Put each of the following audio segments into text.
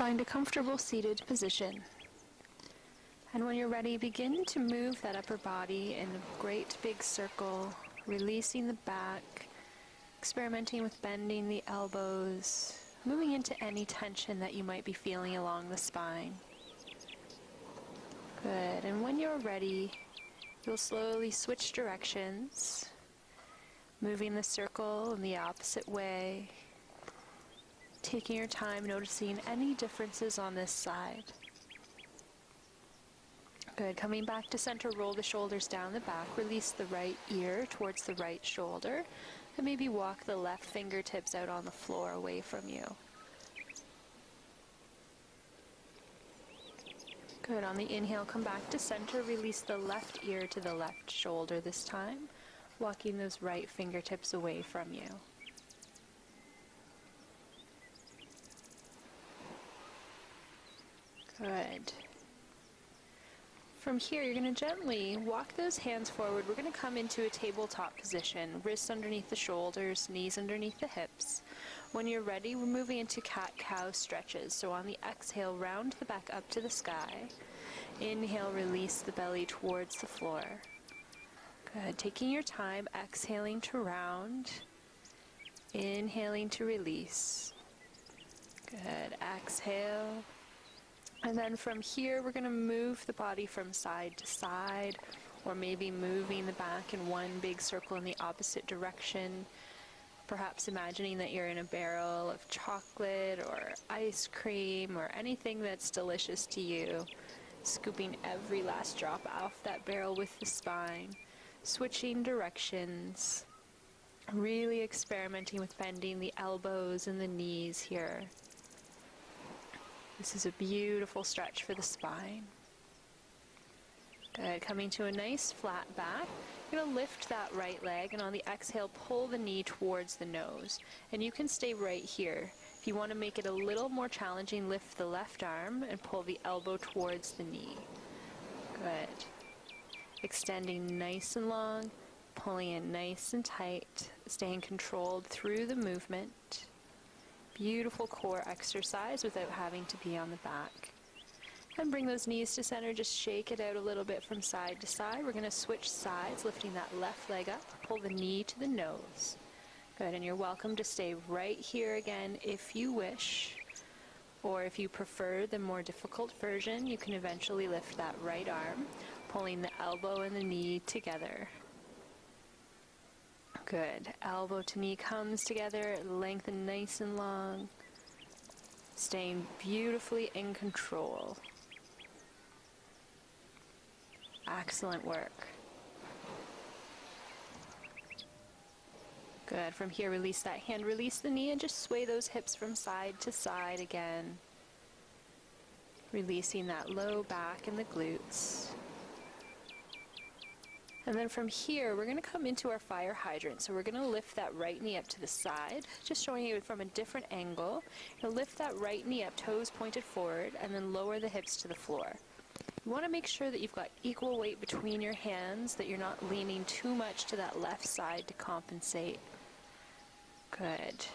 Find a comfortable seated position. And when you're ready, begin to move that upper body in a great big circle, releasing the back, experimenting with bending the elbows, moving into any tension that you might be feeling along the spine. Good. And when you're ready, you'll slowly switch directions, moving the circle in the opposite way, taking your time noticing any differences on this side. Good. Coming back to center, roll the shoulders down the back, release the right ear towards the right shoulder, and maybe walk the left fingertips out on the floor away from you. Good. On the inhale, come back to center, release the left ear to the left shoulder this time, walking those right fingertips away from you. Good. From here, you're going to gently walk those hands forward. We're going to come into a tabletop position, wrists underneath the shoulders, knees underneath the hips. When you're ready, we're moving into cat-cow stretches. So on the exhale, round the back up to the sky. Inhale, release the belly towards the floor. Good. Taking your time, exhaling to round. Inhaling to release. Good. Exhale. And then from here, we're going to move the body from side to side, or maybe moving the back in one big circle in the opposite direction. Perhaps imagining that you're in a barrel of chocolate or ice cream or anything that's delicious to you. Scooping every last drop off that barrel with the spine. Switching directions. Really experimenting with bending the elbows and the knees here. This is a beautiful stretch for the spine. Good. Coming to a nice flat back. You're going to lift that right leg, and on the exhale, pull the knee towards the nose. And you can stay right here. If you want to make it a little more challenging, lift the left arm and pull the elbow towards the knee. Good. Extending nice and long, pulling in nice and tight, staying controlled through the movement. Beautiful core exercise without having to be on the back. And bring those knees to center, just shake it out a little bit from side to side. We're going to switch sides, lifting that left leg up, pull the knee to the nose. Good, and you're welcome to stay right here again if you wish. Or if you prefer the more difficult version, you can eventually lift that right arm, pulling the elbow and the knee together. Good. Elbow to knee comes together, lengthen nice and long, staying beautifully in control. Excellent work. Good. From here, release that hand, release the knee, and just sway those hips from side to side again. Releasing that low back and the glutes. And then from here, we're going to come into our fire hydrant. So we're going to lift that right knee up to the side, just showing you from a different angle. You'll lift that right knee up, toes pointed forward, and then lower the hips to the floor. You want to make sure that you've got equal weight between your hands, that you're not leaning too much to that left side to compensate. Good.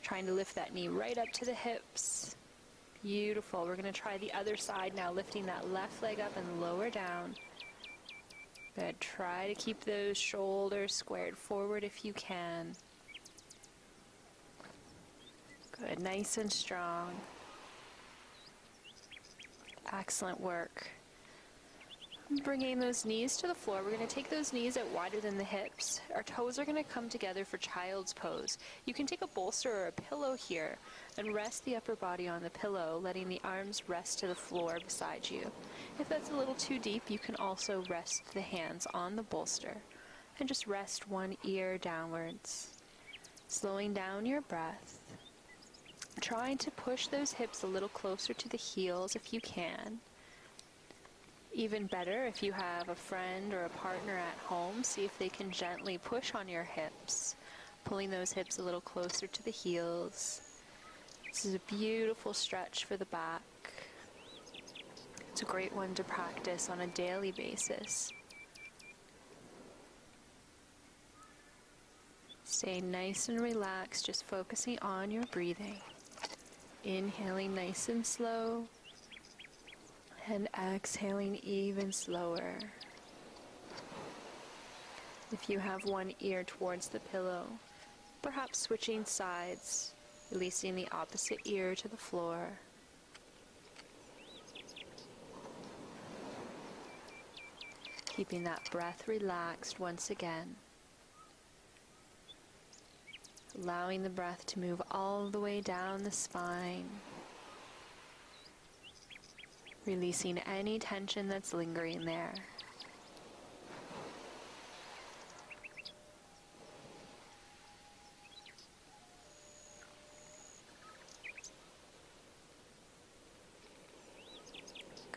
Trying to lift that knee right up to the hips. Beautiful. We're going to try the other side now, lifting that left leg up and lower down. Good. Try to keep those shoulders squared forward if you can. Good. Nice and strong. Excellent work. Bringing those knees to the floor. We're going to take those knees out wider than the hips. Our toes are going to come together for child's pose. You can take a bolster or a pillow here and rest the upper body on the pillow, letting the arms rest to the floor beside you. If that's a little too deep, you can also rest the hands on the bolster and just rest one ear downwards. Slowing down your breath. Trying to push those hips a little closer to the heels if you can. Even better if you have a friend or a partner at home, see if they can gently push on your hips, pulling those hips a little closer to the heels. This is a beautiful stretch for the back. It's a great one to practice on a daily basis. Stay nice and relaxed, just focusing on your breathing. Inhaling nice and slow, and exhaling even slower. If you have one ear towards the pillow, perhaps switching sides, releasing the opposite ear to the floor. Keeping that breath relaxed once again. Allowing the breath to move all the way down the spine. Releasing any tension that's lingering there.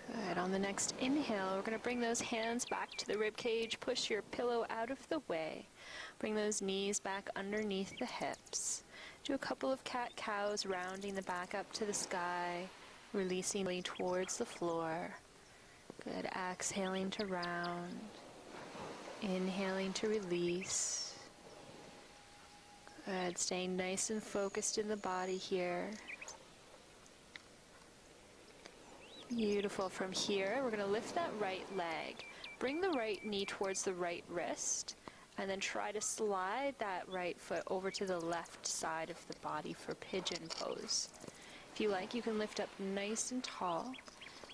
Good. On the next inhale, we're going to bring those hands back to the rib cage. Push your pillow out of the way. Bring those knees back underneath the hips. Do a couple of cat-cows, rounding the back up to the sky, releasing towards the floor. Good. Exhaling to round. Inhaling to release. Good. Staying nice and focused in the body here. Beautiful. From here, we're going to lift that right leg. Bring the right knee towards the right wrist, and then try to slide that right foot over to the left side of the body for Pigeon Pose. If you like, you can lift up nice and tall.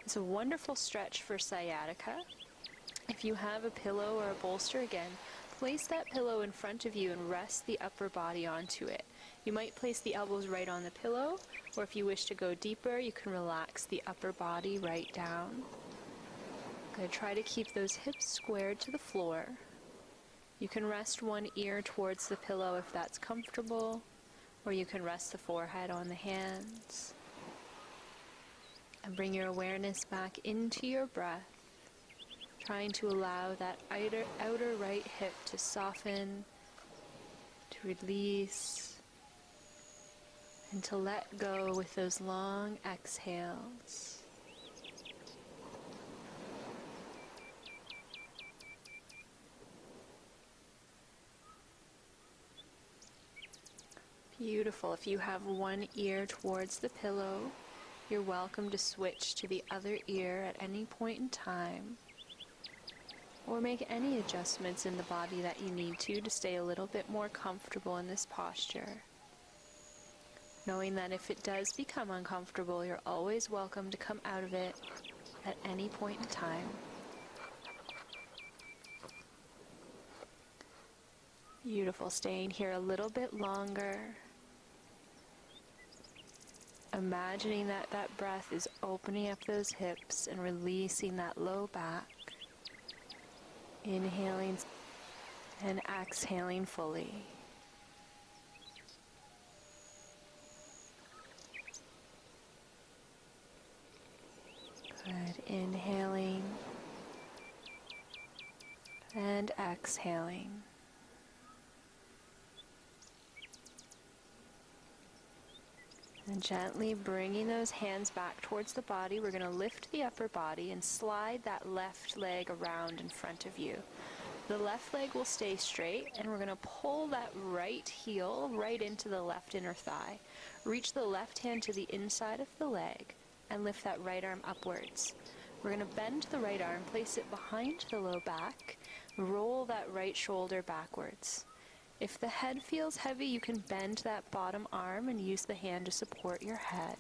It's a wonderful stretch for sciatica. If you have a pillow or a bolster, again, place that pillow in front of you and rest the upper body onto it. You might place the elbows right on the pillow, or if you wish to go deeper, you can relax the upper body right down. Good. Try to keep those hips squared to the floor. You can rest one ear towards the pillow if that's comfortable, or you can rest the forehead on the hands. And bring your awareness back into your breath, trying to allow that outer right hip to soften, to release, and to let go with those long exhales. Beautiful. If you have one ear towards the pillow, you're welcome to switch to the other ear at any point in time, or make any adjustments in the body that you need to stay a little bit more comfortable in this posture. Knowing that if it does become uncomfortable, you're always welcome to come out of it at any point in time. Beautiful. Staying here a little bit longer. Imagining that that breath is opening up those hips and releasing that low back. Inhaling and exhaling fully. Good. Inhaling and exhaling. And gently bringing those hands back towards the body, we're going to lift the upper body and slide that left leg around in front of you. The left leg will stay straight, and we're going to pull that right heel right into the left inner thigh. Reach the left hand to the inside of the leg and lift that right arm upwards. We're going to bend the right arm, place it behind the low back, roll that right shoulder backwards. If the head feels heavy, you can bend that bottom arm and use the hand to support your head.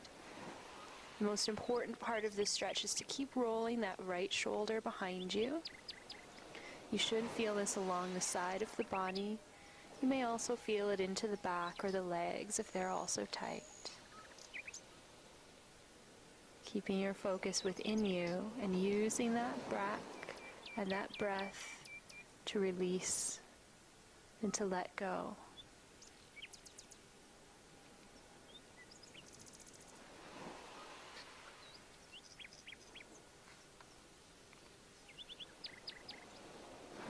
The most important part of this stretch is to keep rolling that right shoulder behind you. You should feel this along the side of the body. You may also feel it into the back or the legs if they're also tight. Keeping your focus within you and using that back and that breath to release and to let go.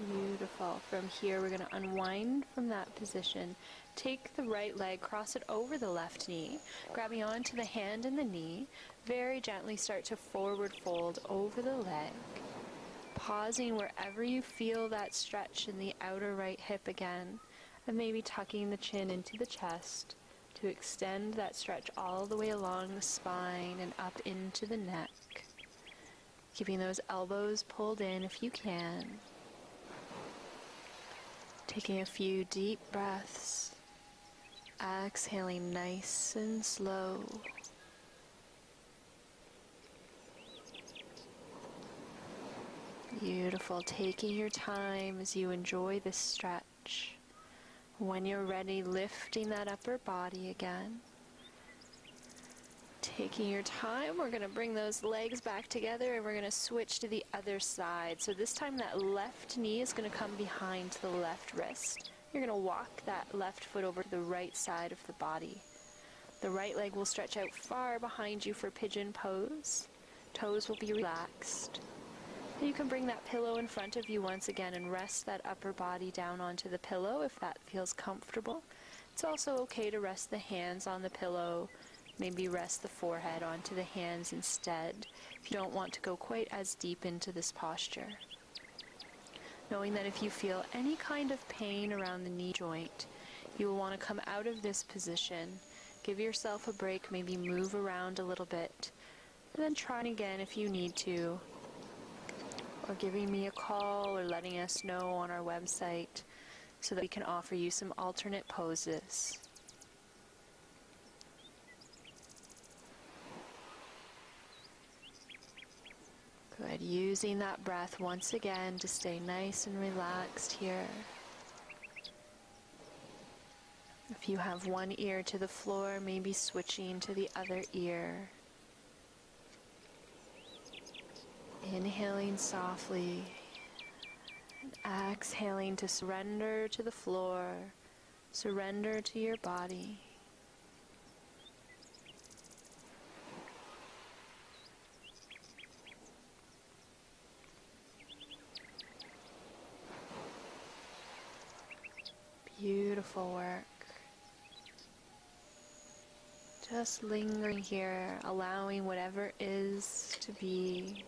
Beautiful. From here, we're going to unwind from that position. Take the right leg, cross it over the left knee, grabbing onto the hand and the knee. Very gently start to forward fold over the leg. Pausing wherever you feel that stretch in the outer right hip again, and maybe tucking the chin into the chest to extend that stretch all the way along the spine and up into the neck. Keeping those elbows pulled in if you can. Taking a few deep breaths. Exhaling nice and slow. Beautiful. Taking your time as you enjoy this stretch. When you're ready, lifting that upper body again. Taking your time, we're going to bring those legs back together and we're going to switch to the other side. So this time that left knee is going to come behind the left wrist. You're going to walk that left foot over to the right side of the body. The right leg will stretch out far behind you for Pigeon Pose. Toes will be relaxed. And you can bring that pillow in front of you once again and rest that upper body down onto the pillow if that feels comfortable. It's also okay to rest the hands on the pillow. Maybe rest the forehead onto the hands instead if you don't want to go quite as deep into this posture. Knowing that if you feel any kind of pain around the knee joint, you will want to come out of this position, give yourself a break, maybe move around a little bit, and then try again if you need to, or giving me a call or letting us know on our website so that we can offer you some alternate poses. Good. Using that breath once again to stay nice and relaxed here. If you have one ear to the floor, maybe switching to the other ear. Inhaling softly and exhaling to surrender to the floor, surrender to your body. Beautiful work. Just lingering here, allowing whatever is to be.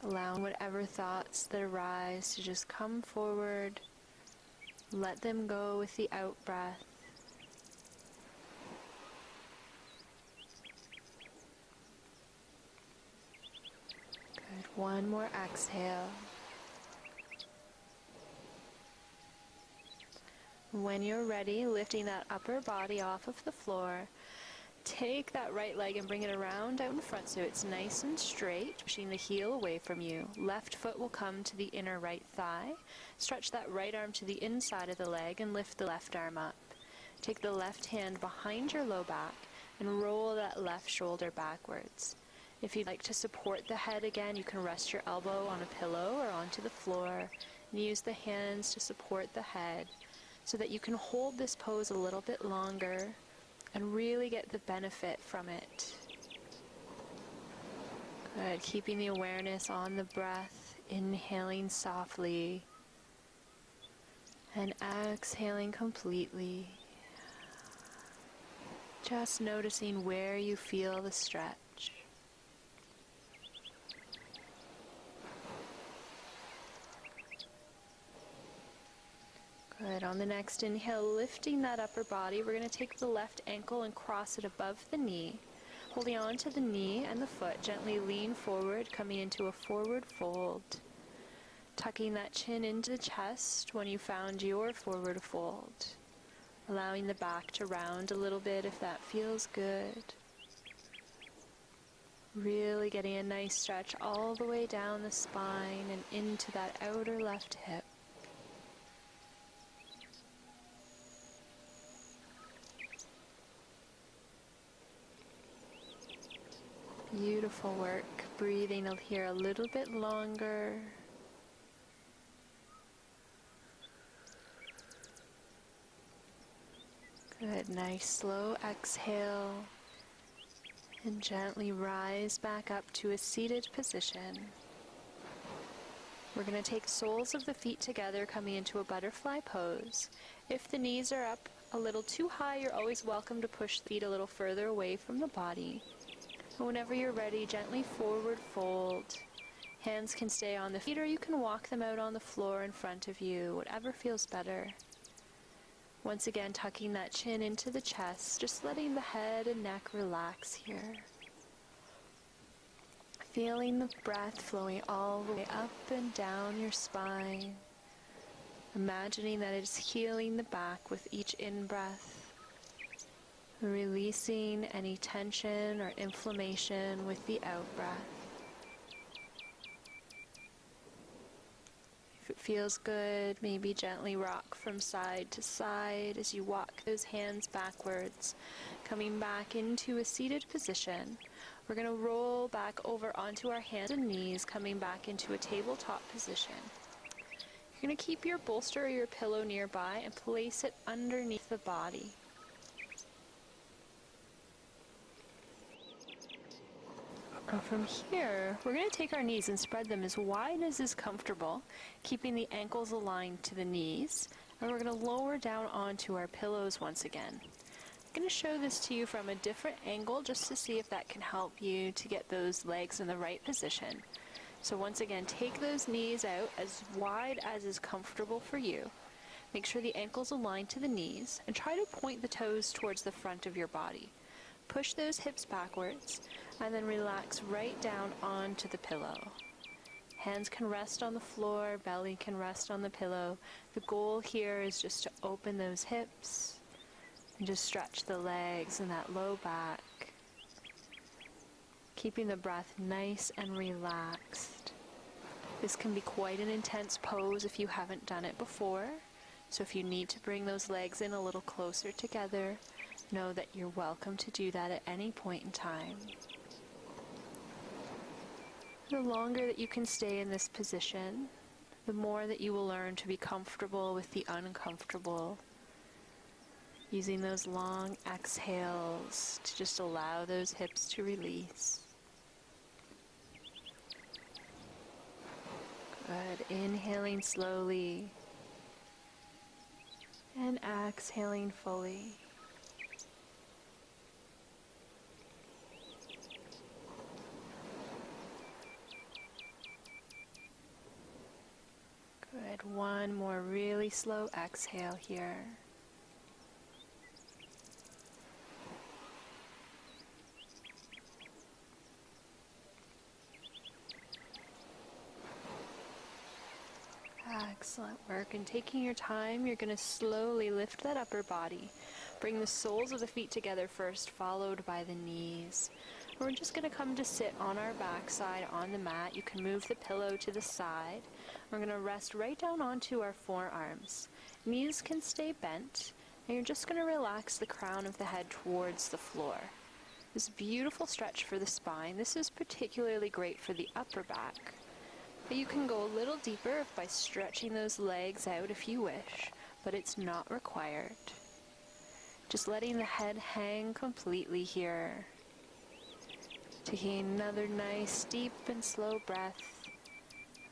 Allowing whatever thoughts that arise to just come forward. Let them go with the out-breath. Good. One more exhale. When you're ready, lifting that upper body off of the floor, take that right leg and bring it around out in front so it's nice and straight, pushing the heel away from you. Left foot will come to the inner right thigh. Stretch that right arm to the inside of the leg and lift the left arm up. Take the left hand behind your low back and roll that left shoulder backwards. If you'd like to support the head again, you can rest your elbow on a pillow or onto the floor and use the hands to support the head, so that you can hold this pose a little bit longer and really get the benefit from it. Good. Keeping the awareness on the breath, inhaling softly and exhaling completely. Just noticing where you feel the stretch. Good. On the next inhale, lifting that upper body, we're going to take the left ankle and cross it above the knee. Holding on to the knee and the foot, gently lean forward, coming into a forward fold. Tucking that chin into the chest when you found your forward fold. Allowing the back to round a little bit if that feels good. Really getting a nice stretch all the way down the spine and into that outer left hip. Beautiful work. Breathing here a little bit longer. Good. Nice slow exhale. And gently rise back up to a seated position. We're going to take soles of the feet together, coming into a butterfly pose. If the knees are up a little too high, you're always welcome to push the feet a little further away from the body. And whenever you're ready, gently forward fold. Hands can stay on the feet or you can walk them out on the floor in front of you, whatever feels better. Once again, tucking that chin into the chest, just letting the head and neck relax here. Feeling the breath flowing all the way up and down your spine. Imagining that it's healing the back with each in-breath. Releasing any tension or inflammation with the out-breath. If it feels good, maybe gently rock from side to side as you walk those hands backwards, coming back into a seated position. We're going to roll back over onto our hands and knees, coming back into a tabletop position. You're going to keep your bolster or your pillow nearby and place it underneath the body. And from here, we're going to take our knees and spread them as wide as is comfortable, keeping the ankles aligned to the knees. And we're going to lower down onto our pillows once again. I'm going to show this to you from a different angle just to see if that can help you to get those legs in the right position. So once again, take those knees out as wide as is comfortable for you. Make sure the ankles align to the knees and try to point the toes towards the front of your body. Push those hips backwards and then relax right down onto the pillow. Hands can rest on the floor, belly can rest on the pillow. The goal here is just to open those hips and just stretch the legs and that low back. Keeping the breath nice and relaxed. This can be quite an intense pose if you haven't done it before. So if you need to bring those legs in a little closer together, know that you're welcome to do that at any point in time. The longer that you can stay in this position, the more that you will learn to be comfortable with the uncomfortable. Using those long exhales to just allow those hips to release. Good. Inhaling slowly and exhaling fully. Good. One more really slow exhale here. Excellent work. And taking your time, you're going to slowly lift that upper body. Bring the soles of the feet together first, followed by the knees. We're just going to come to sit on our backside on the mat. You can move the pillow to the side. We're going to rest right down onto our forearms. Knees can stay bent, and you're just going to relax the crown of the head towards the floor. This beautiful stretch for the spine. This is particularly great for the upper back. But you can go a little deeper by stretching those legs out if you wish, but it's not required. Just letting the head hang completely here. Taking another nice, deep and slow breath.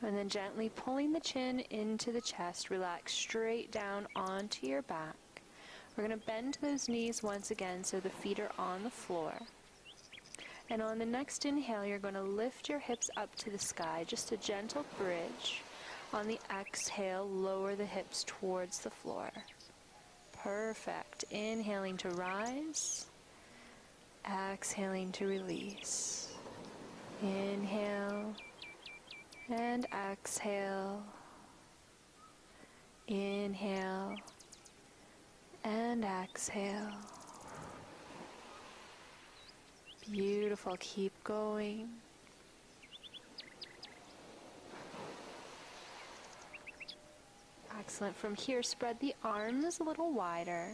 And then gently pulling the chin into the chest. Relax straight down onto your back. We're going to bend those knees once again so the feet are on the floor. And on the next inhale, you're going to lift your hips up to the sky, just a gentle bridge. On the exhale, lower the hips towards the floor. Perfect. Inhaling to rise. Exhaling to release. Inhale and exhale. Inhale and exhale. Beautiful. Keep going. Excellent. From here, spread the arms a little wider.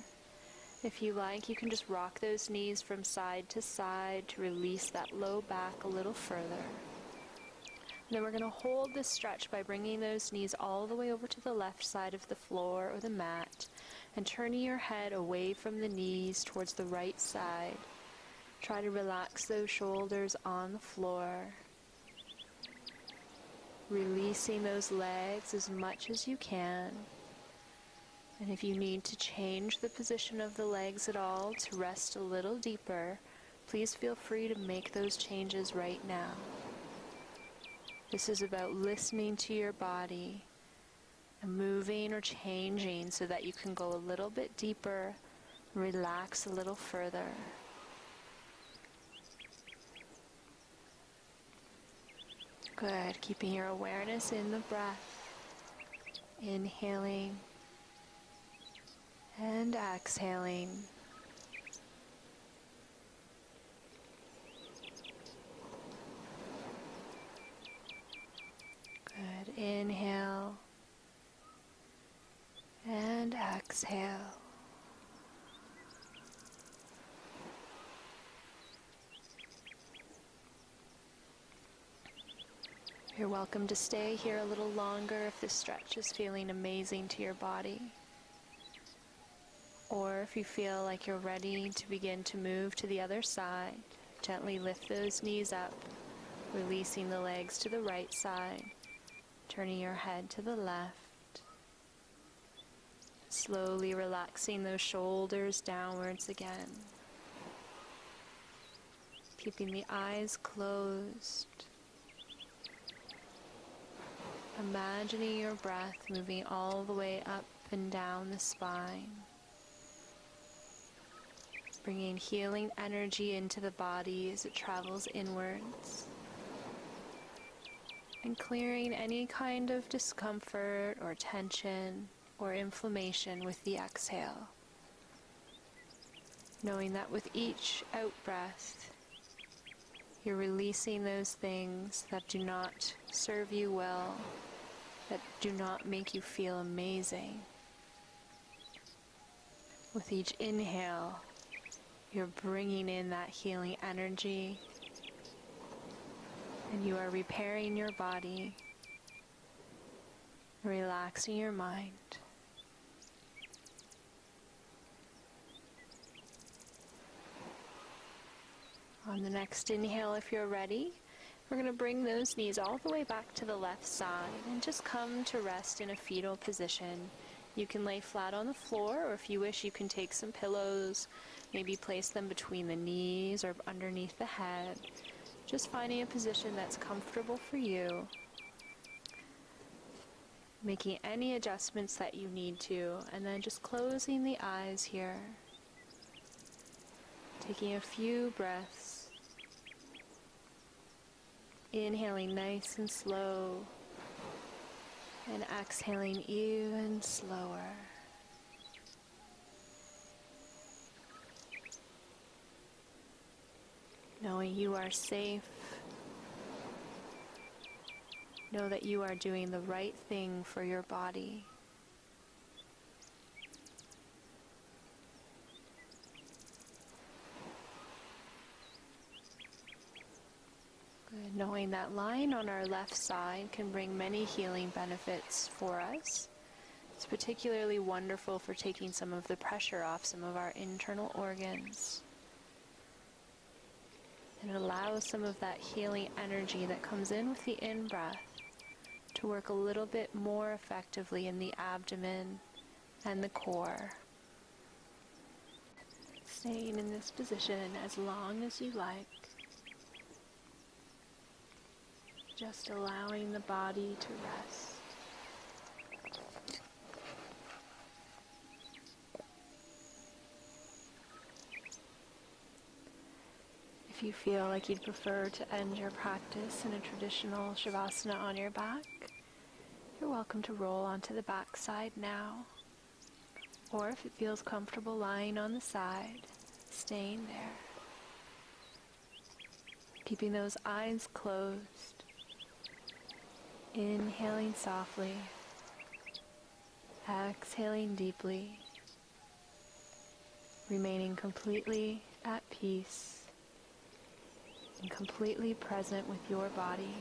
If you like, you can just rock those knees from side to side to release that low back a little further. Then we're going to hold this stretch by bringing those knees all the way over to the left side of the floor or the mat and turning your head away from the knees towards the right side. Try to relax those shoulders on the floor. Releasing those legs as much as you can. And if you need to change the position of the legs at all to rest a little deeper, please feel free to make those changes right now. This is about listening to your body moving or changing so that you can go a little bit deeper, relax a little further. Good, keeping your awareness in the breath, inhaling and exhaling. Good, inhale and exhale. You're welcome to stay here a little longer if this stretch is feeling amazing to your body. Or if you feel like you're ready to begin to move to the other side, gently lift those knees up, releasing the legs to the right side, turning your head to the left. Slowly relaxing those shoulders downwards again. Keeping the eyes closed. Imagining your breath moving all the way up and down the spine. Bringing healing energy into the body as it travels inwards. And clearing any kind of discomfort or tension or inflammation with the exhale. Knowing that with each out-breath, you're releasing those things that do not serve you well, that do not make you feel amazing. With each inhale, you're bringing in that healing energy, and you are repairing your body, relaxing your mind. On the next inhale, if you're ready, we're going to bring those knees all the way back to the left side and just come to rest in a fetal position. You can lay flat on the floor, or if you wish, you can take some pillows, maybe place them between the knees or underneath the head. Just finding a position that's comfortable for you. Making any adjustments that you need to, and then just closing the eyes here. Taking a few breaths. Inhaling nice and slow, and exhaling even slower. Knowing you are safe. Know that you are doing the right thing for your body. Good. Knowing that lying on our left side can bring many healing benefits for us. It's particularly wonderful for taking some of the pressure off some of our internal organs. And it allows some of that healing energy that comes in with the in-breath to work a little bit more effectively in the abdomen and the core. Staying in this position as long as you like. Just allowing the body to rest. If you feel like you'd prefer to end your practice in a traditional Shavasana on your back, you're welcome to roll onto the back side now. Or if it feels comfortable lying on the side, staying there. Keeping those eyes closed. Inhaling softly, exhaling deeply, remaining completely at peace and completely present with your body.